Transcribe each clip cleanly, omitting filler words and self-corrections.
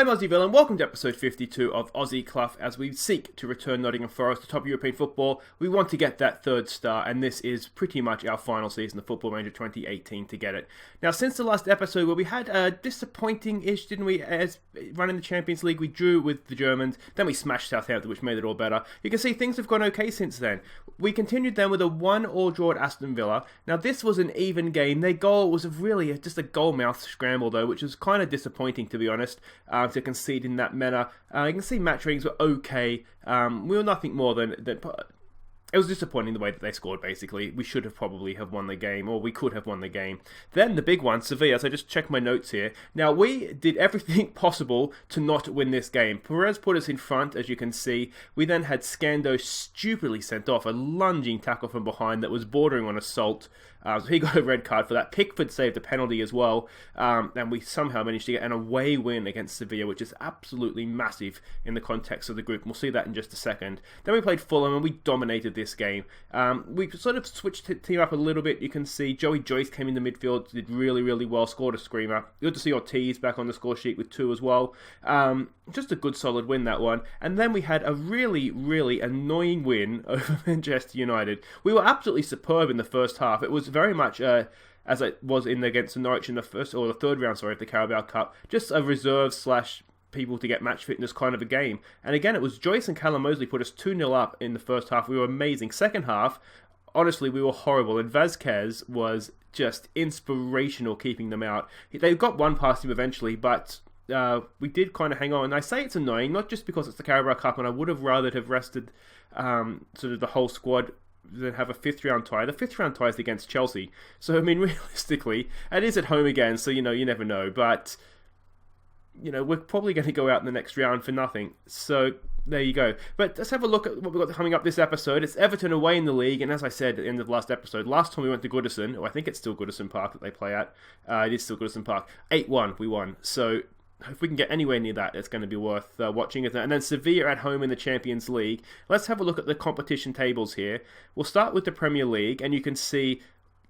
I'm Aussie Villain, welcome to episode 52 of Aussie Cluff as we seek to return Nottingham Forest to top European football. We want to get that third star, and this is pretty much our final season of Football Manager 2018 to get it. Now, since the last episode where we had a disappointing-ish, didn't we, as running the Champions League, we drew with the Germans, then we smashed Southampton, which made it all better. You can see things have gone okay since then. We continued then with a 1-1 draw at Aston Villa. Now, this was an even game. Their goal was really just a goal-mouth scramble, though, which was kind of disappointing, to be honest. To concede in that manner. You can see match ratings were okay. We were nothing more than it was disappointing the way that they scored, basically. We should have probably have won the game, or we could have won the game. Then the big one, Sevilla. So just check my notes here. Now, we did everything possible to not win this game. Perez put us in front, as you can see. We then had Scando stupidly sent off a lunging tackle from behind that was bordering on assault. So he got a red card for that. Pickford saved a penalty as well. And we somehow managed to get an away win against Sevilla, which is absolutely massive in the context of the group. We'll see that in just a second. Then we played Fulham and we dominated this game. We sort of switched the team up a little bit. You can see Joey Joyce came into midfield, did really, really well, scored a screamer. Good to see Ortiz back on the score sheet with 2 as well. Just a good solid win, that one. And then we had a really, really annoying win over Manchester United. We were absolutely superb in the first half. It was very much as it was against Norwich in the first or the third round, of the Carabao Cup. Just a reserve / people to get match fitness kind of a game. And again, it was Joyce and Callum Mosley put us 2-0 up in the first half. We were amazing. Second half, honestly, we were horrible. And Vazquez was just inspirational keeping them out. They got one past him eventually, but we did kind of hang on. And I say it's annoying, not just because it's the Carabao Cup, and I would have rather have rested sort of the whole squad than have a 5th round tie. The 5th round tie is against Chelsea. So, I mean, realistically, it is at home again, so, you never know. But, we're probably going to go out in the next round for nothing. So, there you go. But let's have a look at what we've got coming up this episode. It's Everton away in the league, and as I said at the end of the last episode, last time we went to Goodison, I think it's still Goodison Park that they play at. It is still Goodison Park. 8-1 we won. So, if we can get anywhere near that, it's going to be worth watching it. And then Sevilla at home in the Champions League. Let's have a look at the competition tables here. We'll start with the Premier League, and you can see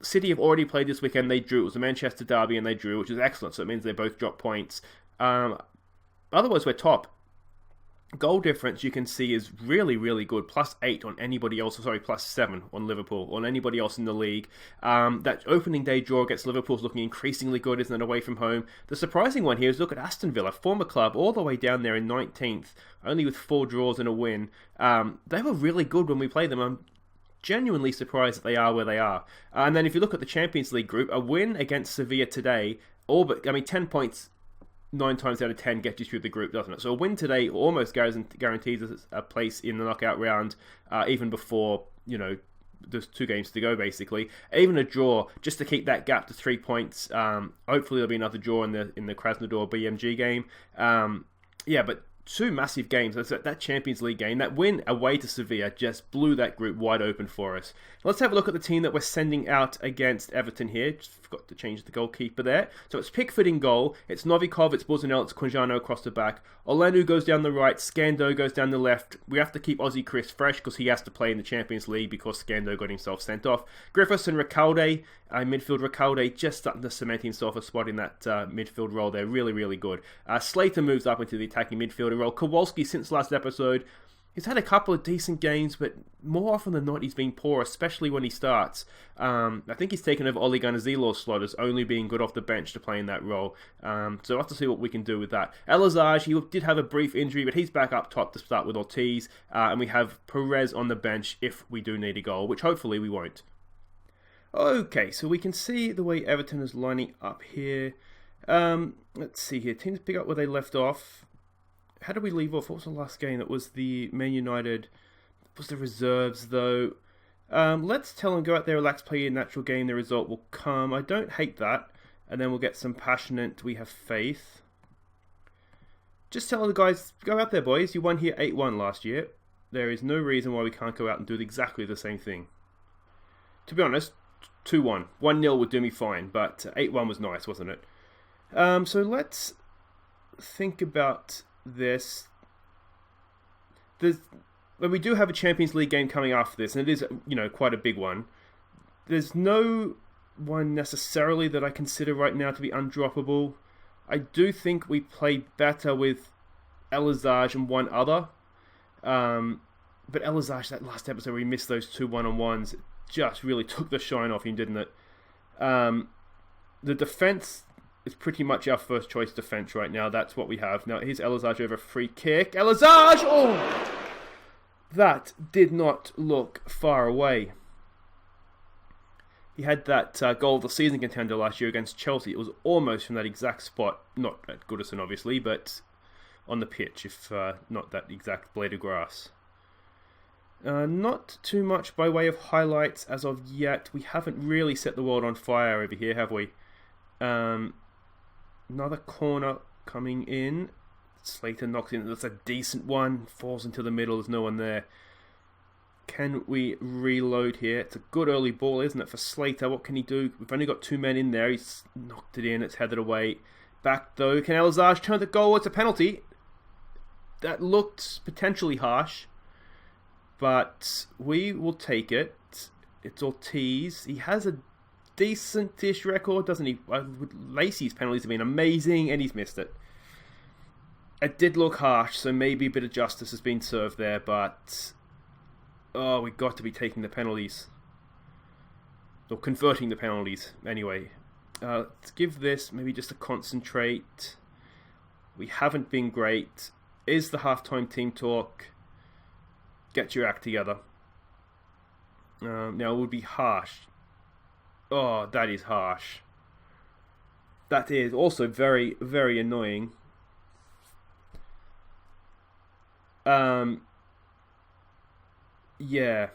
City have already played this weekend. They drew. It was the Manchester derby, and they drew, which is excellent. So it means they both dropped points. Otherwise, we're top. Goal difference, you can see, is really, really good. +8 on anybody else. Sorry, +7 on Liverpool, on anybody else in the league. That opening day draw against Liverpool is looking increasingly good, isn't it, away from home? The surprising one here is look at Aston Villa, former club, all the way down there in 19th, only with 4 draws and a win. They were really good when we played them. I'm genuinely surprised that they are where they are. And then if you look at the Champions League group, a win against Sevilla today, 10 points 9 times out of 10 gets you through the group, doesn't it? So a win today almost guarantees us a place in the knockout round, even before, there's 2 games to go, basically. Even a draw, just to keep that gap to 3 points. Hopefully there'll be another draw in the Krasnodar BMG game. But 2 massive games. That Champions League game, that win away to Sevilla just blew that group wide open for us. Let's have a look at the team that we're sending out against Everton here. Just forgot to change the goalkeeper there. So it's Pickford in goal. It's Novikov, it's Buzanel, it's Quinjano across the back. Olenu goes down the right. Scando goes down the left. We have to keep Aussie Chris fresh because he has to play in the Champions League because Scando got himself sent off. Griffiths and Recalde, midfield Recalde, just starting to cement himself a spot in that midfield role there. Really, really good. Slater moves up into the attacking midfielder role. Kowalski, since last episode, he's had a couple of decent games, but more often than not, he's been poor, especially when he starts. I think he's taken over Ole Gunnar Zilor's slot as only being good off the bench to play in that role. So we'll have to see what we can do with that. Elazaj, he did have a brief injury, but he's back up top to start with Ortiz. And we have Perez on the bench if we do need a goal, which hopefully we won't. Okay, so we can see the way Everton is lining up here. Let's see here. Teams pick up where they left off. How did we leave off? What was the last game? That was the Man United. It was the reserves, though. Let's tell them, go out there, relax, play your natural game. The result will come. I don't hate that. And then we'll get some passionate, we have faith. Just tell the guys, go out there, boys. You won here 8-1 last year. There is no reason why we can't go out and do exactly the same thing. To be honest, 2-1. 1-0 would do me fine, but 8-1 was nice, wasn't it? So let's think about this. When we do have a Champions League game coming after this, and it is, quite a big one, there's no one necessarily that I consider right now to be undroppable. I do think we played better with Elizage and one other. But Elizage, that last episode where he missed those 2 one-on-ones, it just really took the shine off him, didn't it? The defence is pretty much our first choice defence right now. That's what we have. Now, here's Elizage over free kick. Elizage! Oh! That did not look far away. He had that goal of the season contender last year against Chelsea. It was almost from that exact spot. Not at Goodison, obviously, but on the pitch, if not that exact blade of grass. Not too much by way of highlights as of yet. We haven't really set the world on fire over here, have we? Another corner coming in. Slater knocks in. That's a decent one. Falls into the middle. There's no one there. Can we reload here? It's a good early ball, isn't it, for Slater? What can he do? We've only got 2 men in there. He's knocked it in. It's headed away. Back, though. Can Elizage turn the goal? It's a penalty. That looked potentially harsh. But we will take it. It's Ortiz. He has a decent-ish record, doesn't he? Lacey's penalties have been amazing, and he's missed it. It did look harsh, so maybe a bit of justice has been served there, but... Oh, we've got to be taking the penalties. Or converting the penalties, anyway. Let's give this maybe just a concentrate. We haven't been great. Is the halftime team talk? Get your act together. Now, it would be harsh. Oh, that is harsh. That is also very, very annoying. Yeah.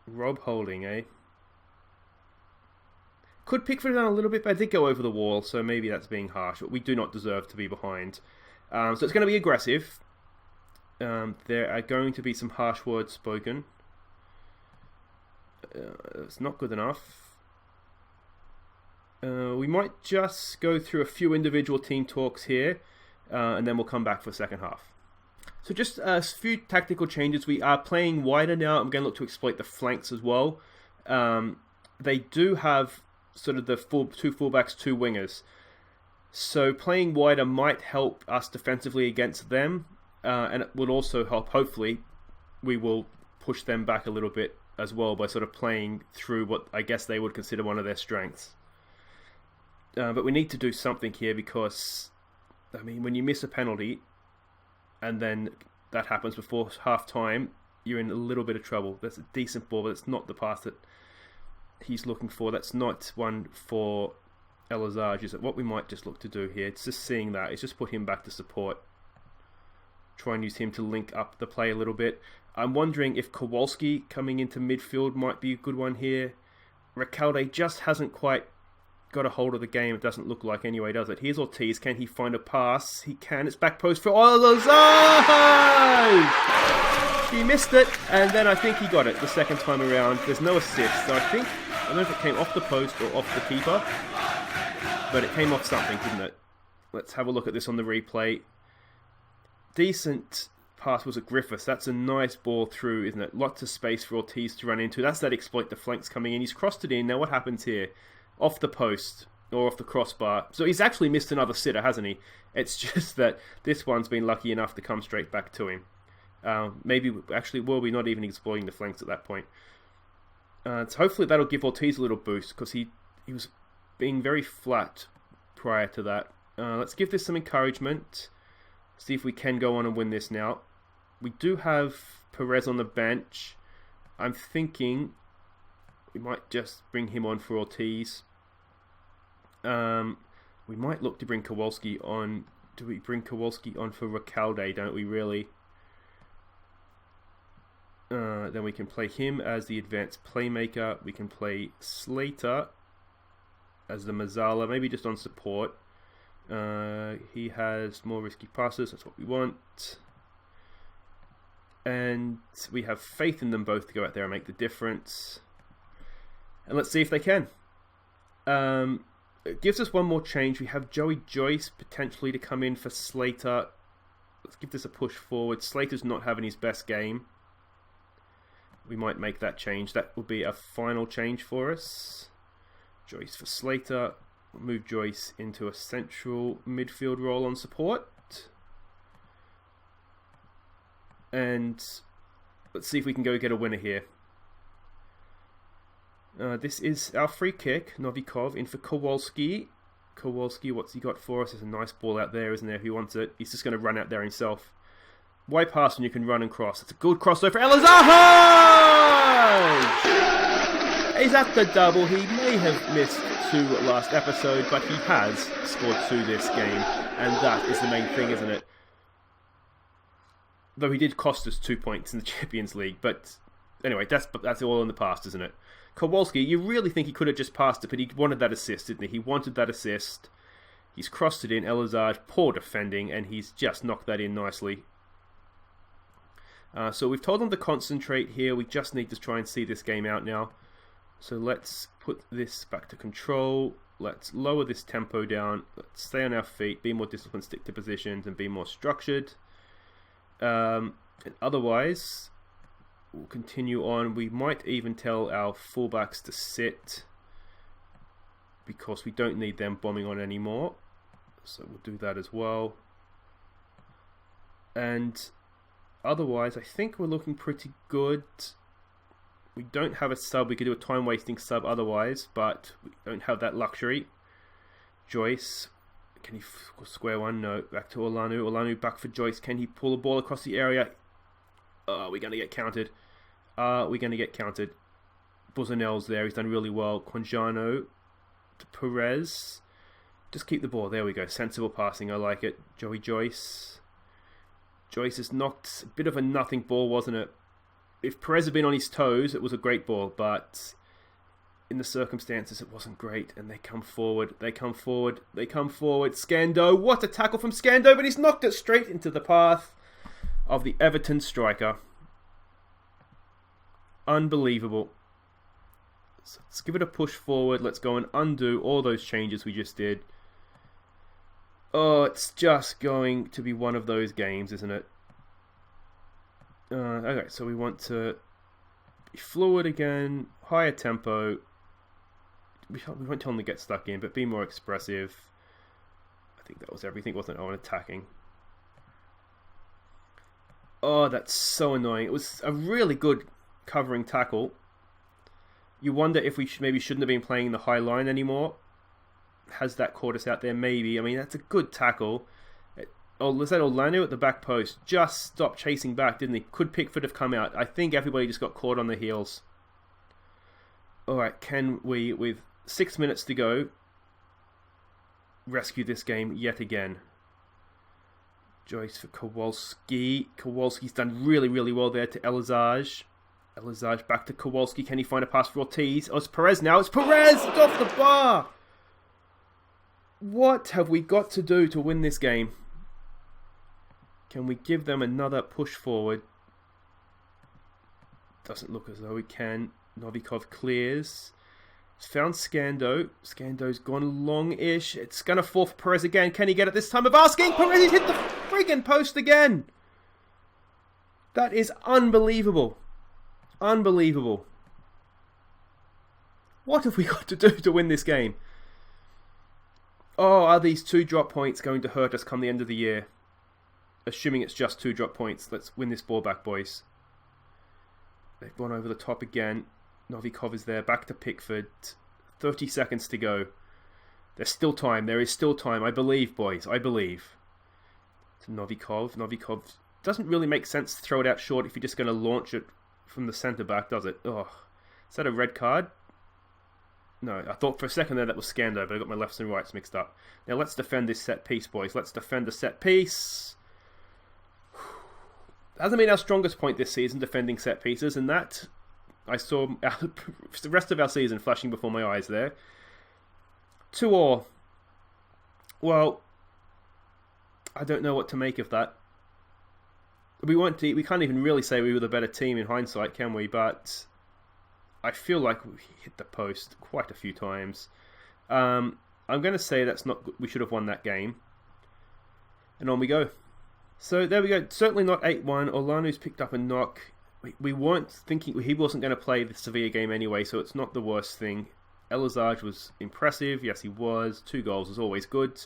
Rob Holding, eh? Could Pickford have done a little bit, but I did go over the wall, so maybe that's being harsh. But we do not deserve to be behind. So it's going to be aggressive. There are going to be some harsh words spoken. It's not good enough. We might just go through a few individual team talks here, and then we'll come back for the second half. So just a few tactical changes. We are playing wider now. I'm going to look to exploit the flanks as well. They do have sort of the two fullbacks, 2 wingers. So playing wider might help us defensively against them. And it would also help, hopefully, we will push them back a little bit as well by sort of playing through what I guess they would consider one of their strengths. But we need to do something here because, I mean, when you miss a penalty and then that happens before half-time, you're in a little bit of trouble. That's a decent ball, but it's not the pass that he's looking for. That's not one for Elizage. Is it? What we might just look to do here, it's just seeing that, is just put him back to support. Try and use him to link up the play a little bit. I'm wondering if Kowalski coming into midfield might be a good one here. Recalde just hasn't quite got a hold of the game, it doesn't look like anyway, does it? Here's Ortiz. Can he find a pass? He can. It's back post for Elizage! He missed it, and then I think he got it the second time around. There's no assist, so I don't know if it came off the post or off the keeper, but it came off something, didn't it? Let's have a look at this on the replay. Decent pass was at Griffiths. That's a nice ball through, isn't it? Lots of space for Ortiz to run into. That's that exploit the flanks coming in. He's crossed it in. Now what happens here? Off the post or off the crossbar. So he's actually missed another sitter, hasn't he? It's just that this one's been lucky enough to come straight back to him. Maybe actually were we not even exploiting the flanks at that point. So hopefully that'll give Ortiz a little boost because he was being very flat prior to that. Let's give this some encouragement. See if we can go on and win this now. We do have Perez on the bench. I'm thinking we might just bring him on for Ortiz. We might look to bring Kowalski on. Do we bring Kowalski on for Recalde? Don't we really? Then we can play him as the advanced playmaker. We can play Slater as the Mazzala, maybe just on support. He has more risky passes, that's what we want. And we have faith in them both to go out there and make the difference. And let's see if they can. It gives us one more change. We have Joey Joyce potentially to come in for Slater. Let's give this a push forward. Slater's not having his best game. We might make that change. That will be a final change for us. Joyce for Slater. Move Joyce into a central midfield role on support. And let's see if we can go get a winner here. This is our free kick. Novikov in for Kowalski. Kowalski, what's he got for us? There's a nice ball out there, isn't there? If he wants it, he's just going to run out there himself. Why pass when you can run and cross? It's a good crossover. Elazar! He's at the double. He may have missed 2 last episode, but he has scored 2 this game, and that is the main thing, isn't it? Though he did cost us 2 points in the Champions League, but anyway, that's all in the past, isn't it? Kowalski, you really think he could have just passed it, but he wanted that assist, didn't he? He wanted that assist. He's crossed it in. Elazar, poor defending, and he's just knocked that in nicely. So we've told him to concentrate here. We just need to try and see this game out now. So let's put this back to control. Let's lower this tempo down. Let's stay on our feet, be more disciplined, stick to positions, and be more structured. And otherwise, we'll continue on. We might even tell our fullbacks to sit because we don't need them bombing on anymore. So we'll do that as well. And otherwise, I think we're looking pretty good. We don't have a sub. We could do a time-wasting sub otherwise, but we don't have that luxury. Joyce, can he square one? No. Back to Olanu. Olanu back for Joyce. Can he pull the ball across the area? Oh, we're going to get counted. We're going to get counted. Buzanel's there. He's done really well. Conjano to Perez. Just keep the ball. There we go. Sensible passing. I like it. Joey Joyce. Joyce has knocked a bit of a nothing ball, wasn't it? If Perez had been on his toes, it was a great ball, but in the circumstances, it wasn't great. And they come forward. They come forward. They come forward. Scando. What a tackle from Scando, but he's knocked it straight into the path of the Everton striker. Unbelievable. So let's give it a push forward. Let's go and undo all those changes we just did. Oh, it's just going to be one of those games, isn't it? Okay, so we want to be fluid again, higher tempo. We won't tell them to get stuck in, but be more expressive. I think that was everything, wasn't it? Oh, and attacking. Oh, that's so annoying. It was a really good covering tackle. You wonder if we maybe shouldn't have been playing the high line anymore. Has that caught us out there? Maybe. I mean, that's a good tackle. Oh, was that Olanu at the back post? Just stopped chasing back, didn't he? Could Pickford have come out? I think everybody just got caught on the heels. Alright, can we, with 6 minutes to go, rescue this game yet again? Joyce for Kowalski. Kowalski's done really, really well there to Elazar. Elazar back to Kowalski. Can he find a pass for Ortiz? Oh, it's Perez now. It's Perez! It's off the bar! What have we got to do to win this game? Can we give them another push forward? Doesn't look as though we can. Novikov clears. He's found Scando. Scando's gone long-ish. It's going to fall for Perez again. Can he get it this time of asking? Perez has hit the friggin' post again. That is unbelievable. Unbelievable. What have we got to do to win this game? Oh, are these 2 drop points going to hurt us come the end of the year? Assuming it's just 2 drop points. Let's win this ball back, boys. They've gone over the top again. Novikov is there. Back to Pickford. 30 seconds to go. There's still time. There is still time. I believe, boys. I believe. To Novikov. Novikov doesn't really make sense to throw it out short if you're just going to launch it from the centre back, does it? Oh, is that a red card? No, I thought for a second there that was Scando, but I got my lefts and rights mixed up. Now let's defend this set piece, boys. Let's defend the set piece. Hasn't been our strongest point this season, defending set pieces, and that I saw the rest of our season flashing before my eyes there. 2-2. Well, I don't know what to make of that. We can't even really say we were the better team in hindsight, can we? But I feel like we hit the post quite a few times. I'm going to say that's not good. We should have won that game. And on we go. So there we go. Certainly not 8-1. Olanu's picked up a knock. We weren't thinking he wasn't going to play the Sevilla game anyway, so it's not the worst thing. Elizage was impressive. Yes, he was. 2 goals is always good.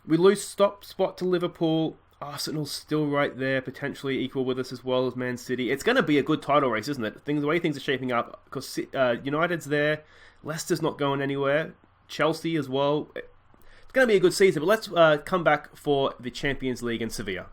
We lose spot to Liverpool. Arsenal's still right there, potentially equal with us as well as Man City. It's going to be a good title race, isn't it? The way things are shaping up, because United's there, Leicester's not going anywhere, Chelsea as well. It's going to be a good season, but let's come back for the Champions League and Sevilla.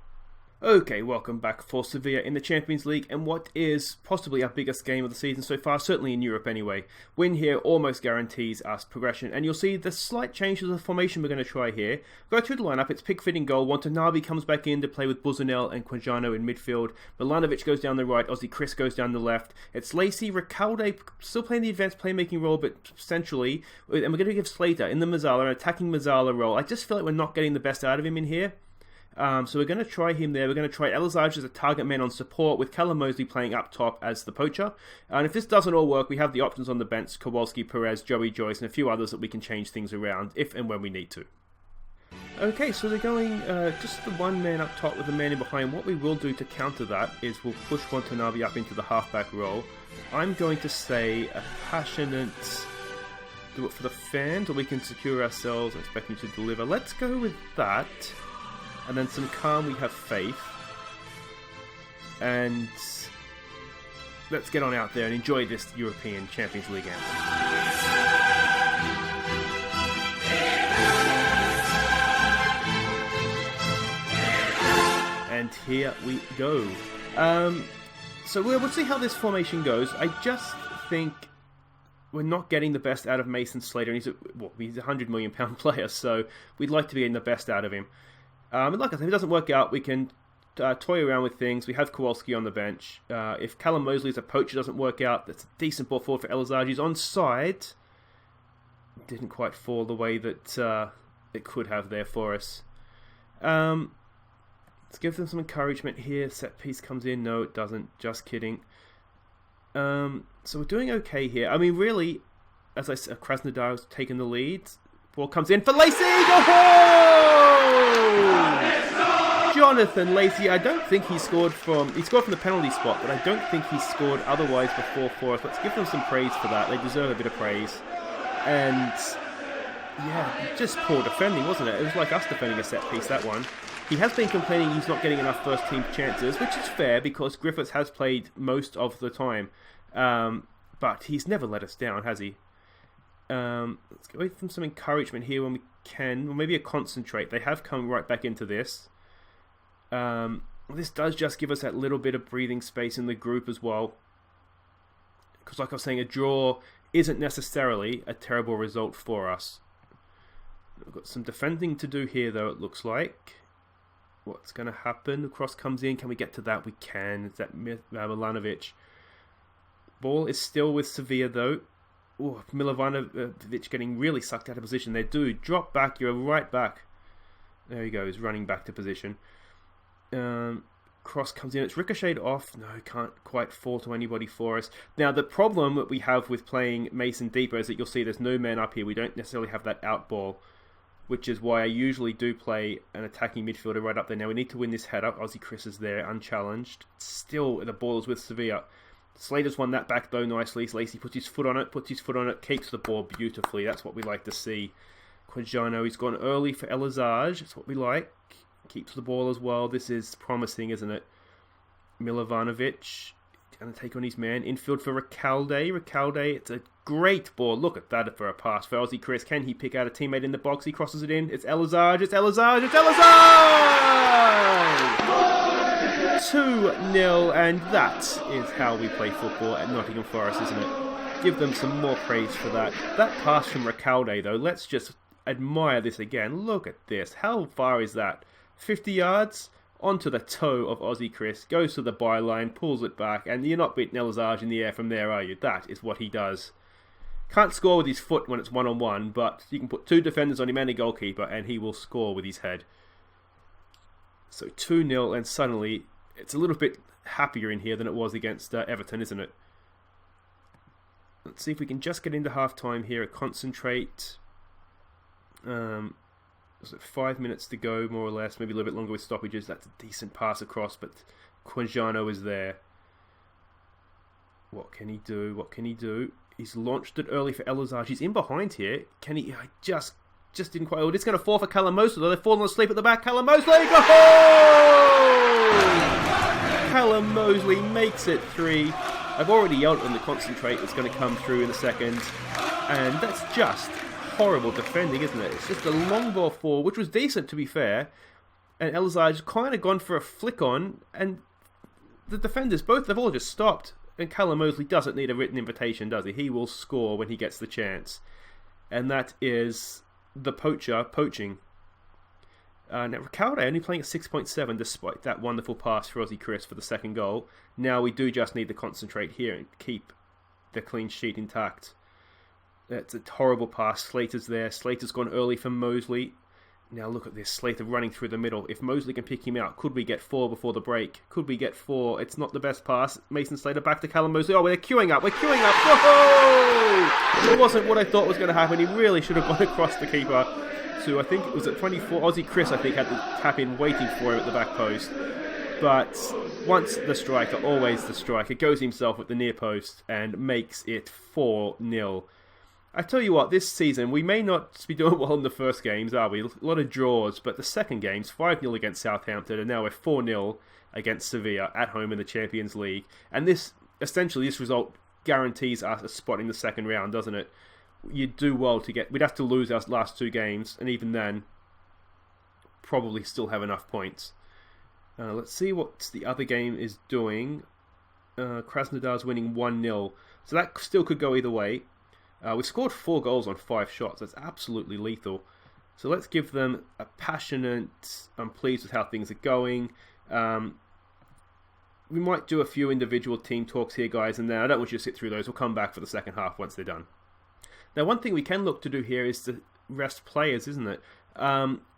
Okay, welcome back for Sevilla in the Champions League and what is possibly our biggest game of the season so far, certainly in Europe anyway. Win here almost guarantees us progression, and you'll see the slight change to the formation we're going to try here. Go through the lineup, it's Pickford in goal, Watanabe comes back in to play with Buzanel and Quijano in midfield, Milanovic goes down the right, Aussie Chris goes down the left, it's Lacey, Recalde still playing the advanced playmaking role, but centrally, and we're going to give Slater in the Mazzala, an attacking Mazzala role. I just feel like we're not getting the best out of him in here. So we're going to try him there. We're going to try Elizage as a target man on support with Callum Mosley playing up top as the poacher. And if this doesn't all work, we have the options on the bench, Kowalski, Perez, Joey Joyce, and a few others that we can change things around if and when we need to. Okay, so they're going just the one man up top with the man in behind. What we will do to counter that is we'll push Watanabe up into the halfback role. I'm going to say a passionate... do it for the fans, or we can secure ourselves. I expect him to deliver. Let's go with that. And then some calm, we have faith. And let's get on out there and enjoy this European Champions League anthem. And here we go. So we'll see how this formation goes. I just think we're not getting the best out of Mason Slater. And he's a £100 million player, so we'd like to be getting the best out of him. And like I said, if it doesn't work out, we can toy around with things. We have Kowalski on the bench. If Callum Mosley as a poacher doesn't work out, that's a decent ball forward for Elizage. He's onside. Didn't quite fall the way that it could have there for us. Let's give them some encouragement here. Set piece comes in. No, it doesn't. Just kidding. So we're doing okay here. I mean, really, as I said, Krasnodar's taken the lead. Ball comes in for Lacey. Jonathan Lacey. I don't think he scored from the penalty spot, but I don't think he scored otherwise before for us. Let's give them some praise for that. They deserve a bit of praise. And yeah, just poor defending, wasn't it? It was like us defending a set piece, that one. He has been complaining he's not getting enough first team chances, which is fair because Griffiths has played most of the time. But he's never let us down, has he? Let's go with some encouragement here when we can, or maybe a concentrate. They have come right back into this. This does just give us that little bit of breathing space in the group as well. Because like I was saying, a draw isn't necessarily a terrible result for us. We've got some defending to do here though, it looks like. What's going to happen? The cross comes in. Can we get to that? We can. It's that Milanovic. Ball is still with Sevilla though. Oh, Milovanovic getting really sucked out of position there. Dude, drop back. You're right back. There he goes, running back to position. Cross comes in. It's ricocheted off. No, can't quite fall to anybody for us. Now, the problem that we have with playing Mason deeper is that you'll see there's no man up here. We don't necessarily have that out ball, which is why I usually do play an attacking midfielder right up there. Now, we need to win this header. Aussie Chris is there, unchallenged. Still, the ball is with Sevilla. Slater's won that back though nicely. Lacey puts his foot on it, keeps the ball beautifully. That's what we like to see. Quijano, he's gone early for Elizage. That's what we like. Keeps the ball as well. This is promising, isn't it? Milovanovic going to take on his man. Infield for Recalde. Recalde, it's a great ball. Look at that for a pass for Aussie Chris. Can he pick out a teammate in the box? He crosses it in. It's Elizage. It's Elizage. It's Elizage! 2-0, and that is how we play football at Nottingham Forest, isn't it? Give them some more praise for that. That pass from Recalde, though, let's just admire this again. Look at this. How far is that? 50 yards? Onto the toe of Aussie Chris. Goes to the byline, pulls it back, and you're not beating Elizage in the air from there, are you? That is what he does. Can't score with his foot when it's one-on-one, but you can put 2 defenders on him and a goalkeeper, and he will score with his head. So 2-0, and suddenly it's a little bit happier in here than it was against Everton, isn't it? Let's see if we can just get into half-time here. Concentrate. Was it 5 minutes to go, more or less? Maybe a little bit longer with stoppages. That's a decent pass across, but Quijano is there. What can he do? What can he do? He's launched it early for Elazar. He's in behind here. Can he? Just didn't quite. Oh, it's going to fall for Callum Mosley. They've fallen asleep at the back. Callum Mosley. Go! Callum Mosley makes it 3. I've already yelled on the concentrate that's going to come through in a second. And that's just horrible defending, isn't it? It's just a long ball forward, which was decent to be fair. And Elazar just kind of gone for a flick on. And the defenders, they've all just stopped. And Callum Mosley doesn't need a written invitation, does he? He will score when he gets the chance. And that is the poacher poaching. Now, Ricalde only playing at 6.7 despite that wonderful pass for Aussie Chris for the second goal. Now we do just need to concentrate here and keep the clean sheet intact. It's a horrible pass. Slater's there. Slater's gone early for Mosley. Now look at this. Slater running through the middle. If Mosley can pick him out, could we get 4 before the break? Could we get 4? It's not the best pass. Mason Slater back to Callum Mosley. Oh, we're queuing up. Whoa! It wasn't what I thought was going to happen. He really should have gone across the keeper. To, I think it was at 24. Aussie Chris, I think, had the tap in waiting for him at the back post. But once the striker, always the striker, goes himself at the near post and makes it 4-0. I tell you what, this season, we may not be doing well in the first games, are we? A lot of draws, but the second games, 5-0 against Southampton, and now we're 4-0 against Sevilla at home in the Champions League. And this result guarantees us a spot in the second round, doesn't it? You'd do well to get... We'd have to lose our last 2 games, and even then, probably still have enough points. Let's see what the other game is doing. Krasnodar's winning 1-0, so that still could go either way. We scored 4 goals on 5 shots. That's absolutely lethal. So let's give them a passionate, I'm pleased with how things are going. We might do a few individual team talks here, guys, and then I don't want you to sit through those. We'll come back for the second half once they're done. Now, one thing we can look to do here is to rest players, isn't it?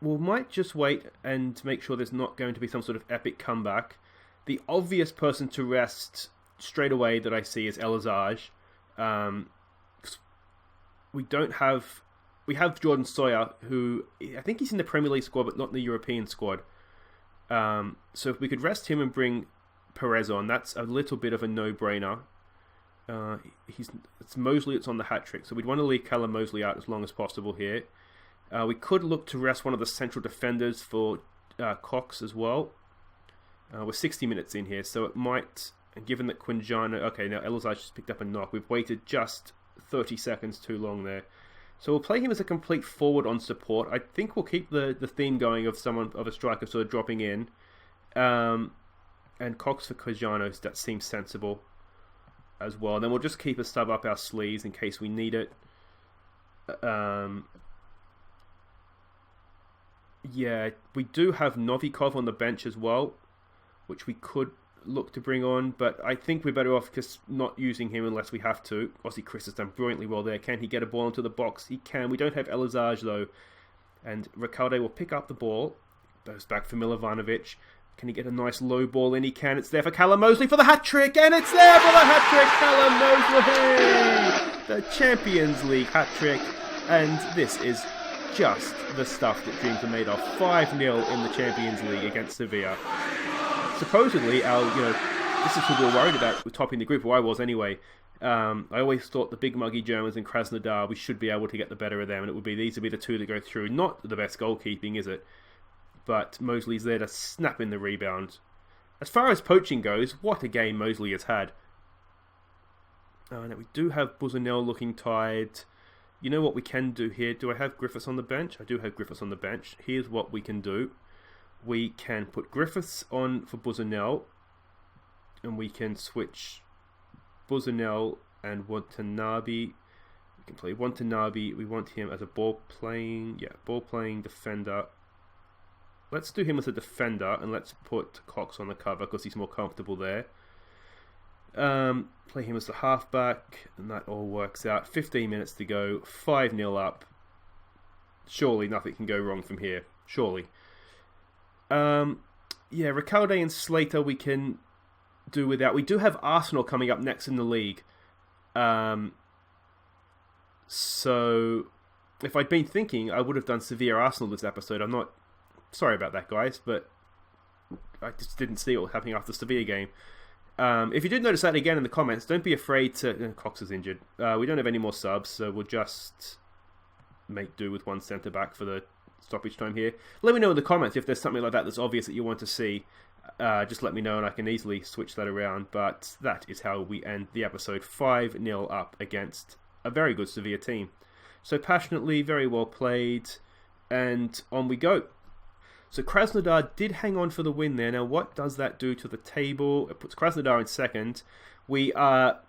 We might just wait and make sure there's not going to be some sort of epic comeback. The obvious person to rest straight away that I see is Elazar. We have Jordan Sawyer, who I think he's in the Premier League squad, but not in the European squad. So if we could rest him and bring Perez on, that's a little bit of a no-brainer. It's Mosley that's on the hat-trick, so we'd want to leave Callum Mosley out as long as possible here. We could look to rest one of the central defenders for Cox as well. We're 60 minutes in here, so it might, given that Quinjano... Okay, now Elazar just picked up a knock. We've waited just 30 seconds too long there. So we'll play him as a complete forward on support. I think we'll keep the theme going of a striker sort of dropping in. And Cox for Quinjano, that seems sensible as well. And then we'll just keep a sub up our sleeves in case we need it. Yeah, we do have Novikov on the bench as well, which we could look to bring on, but I think we're better off just not using him unless we have to. Aussie Chris has done brilliantly well there. Can he get a ball into the box? He can. We don't have Elazar though, and Ricalde will pick up the ball. Goes back for Milovanovic. Can he get a nice low ball in? He can. It's there for Callum Mosley for the hat-trick, and it's there for the hat-trick. Callum Mosley! The Champions League hat-trick, and this is just the stuff that dreams are made of. 5-0 in the Champions League against Sevilla. Supposedly, this is who we were worried about topping the group, or I was anyway. I always thought the big muggy Germans and Krasnodar, we should be able to get the better of them, and these would be the 2 that go through. Not the best goalkeeping, is it? But Mosley's there to snap in the rebound. As far as poaching goes, what a game Mosley has had. Now we do have Buzanel looking tired. You know what we can do here? Do I have Griffiths on the bench? I do have Griffiths on the bench. Here's what we can do. We can put Griffiths on for Buzanel, and we can switch Buzanel and Watanabe. We can play Watanabe. We want him as a ball-playing defender. Let's do him as a defender, and let's put Cox on the cover because he's more comfortable there. Play him as the halfback, and that all works out. 15 minutes to go, 5-0 up. Surely nothing can go wrong from here. Surely. Ricalde and Slater we can do without. We do have Arsenal coming up next in the league. So if I'd been thinking, I would have done Sevilla Arsenal this episode. I'm not sorry about that, guys, but I just didn't see what was happening after the Sevilla game. If you did notice that again in the comments, don't be afraid to... Cox is injured. We don't have any more subs, so we'll just make do with one centre-back for the stoppage time here. Let me know in the comments if there's something like that that's obvious that you want to see. Just let me know and I can easily switch that around. But that is how we end the episode, 5-0 up against a very good Sevilla team. So passionately, very well played, and on we go. So Krasnodar did hang on for the win there. Now, what does that do to the table? It puts Krasnodar in second. We are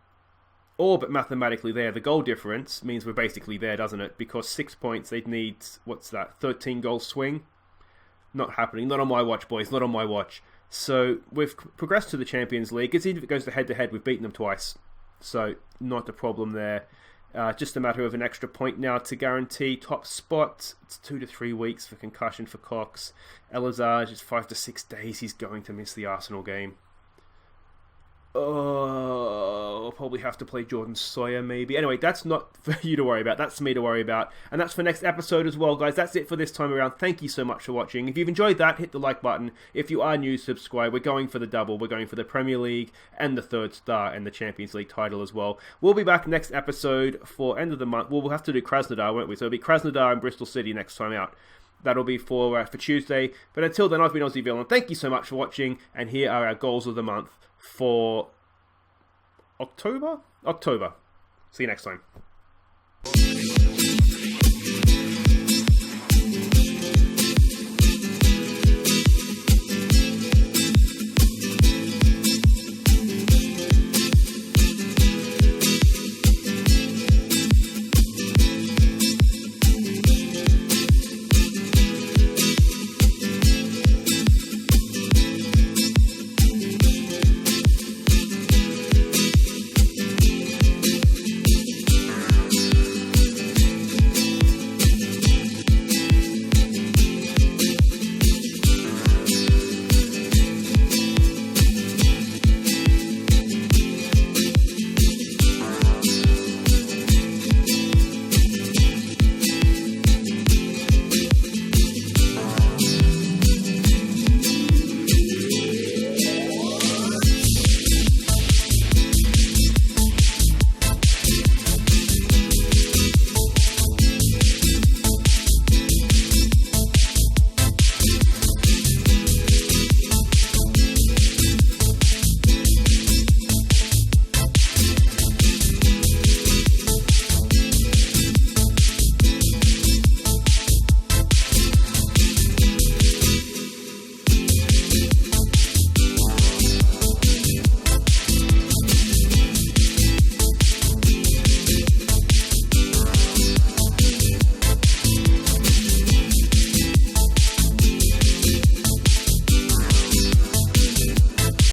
all but mathematically there. The goal difference means we're basically there, doesn't it? Because 6 points, they'd need, 13-goal swing? Not happening. Not on my watch, boys. Not on my watch. So we've progressed to the Champions League. It's even if it goes to head-to-head, we've beaten them twice. So not a problem there. Just a matter of an extra point now to guarantee top spot. It's 2 to 3 weeks for concussion for Cox. Elazar, just 5 to 6 days. He's going to miss the Arsenal game. I'll probably have to play Jordan Sawyer maybe. Anyway, that's not for you to worry about. That's for me to worry about. And that's for next episode as well, guys. That's it for this time around. Thank you so much for watching. If you've enjoyed that, hit the like button. If you are new, subscribe. We're going for the double. We're going for the Premier League and the third star and the Champions League title as well. We'll be back next episode for end of the month. Well, we'll have to do Krasnodar, won't we? So it'll be Krasnodar and Bristol City next time out. That'll be for Tuesday. But until then, I've been Aussie Villain. Thank you so much for watching. And here are our goals of the month for October. See you next time.